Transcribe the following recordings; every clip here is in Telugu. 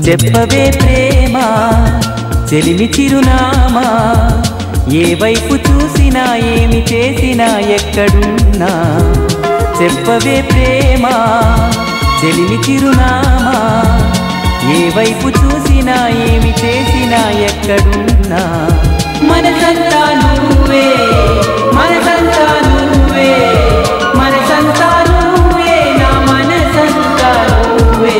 చెప్పవే ప్రేమ చెలిమి చిరునామా ఏ వైపు చూసినా ఏమి చేసినా ఎక్కడున్నా చెప్పవే ప్రేమ చెలిమి చిరునామా ఏ వైపు చూసినా ఏమి చేసినా ఎక్కడున్నా మనసంతా నువ్వే మనసంతా నువ్వే మనసంతా నువ్వే నా మనసంతా నువ్వే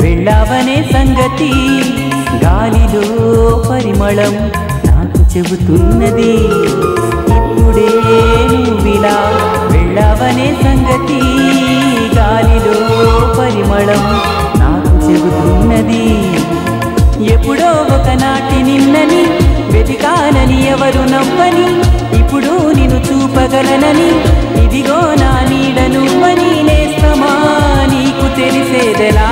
వెళ్ళావనే సంగతి గాలిలో పరిమళం నాకు చెబుతున్నది ఇప్పుడే నువ్విలా వెళ్ళావనే సంగతి గాలిలో పరిమళం నాకు చెబుతున్నది ఎప్పుడో ఒకనాటి నిన్నని వెతికానని ఎవరు నవ్వని ఇప్పుడు నిన్ను చూపగలనని ఇదిగో నా నీడ నువ్వని నేస్తమా నీకు తెలిసేదెలా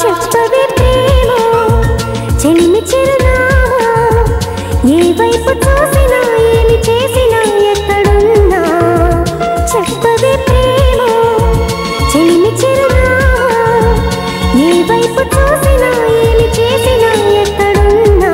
చెప్పవే ప్రేమ చెలిమి చిరునామా ఏ వైపు చూసినా ఏమి చేసినా ఎక్కడున్నా చెప్పవే ప్రేమ చెలిమి చిరునామా ఏ వైపు చూసినా ఏమి చేసినా ఎక్కడున్నా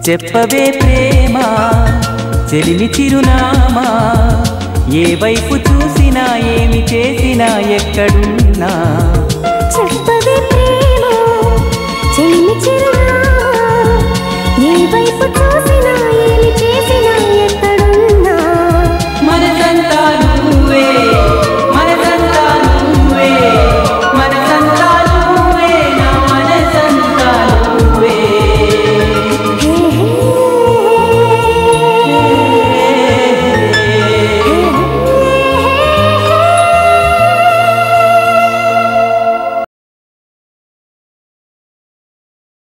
చెప్పవే ప్రేమ చెలిమి చిరునామా ఏ వైపు చూసినా ఏమి చేసినా ఎక్కడున్నా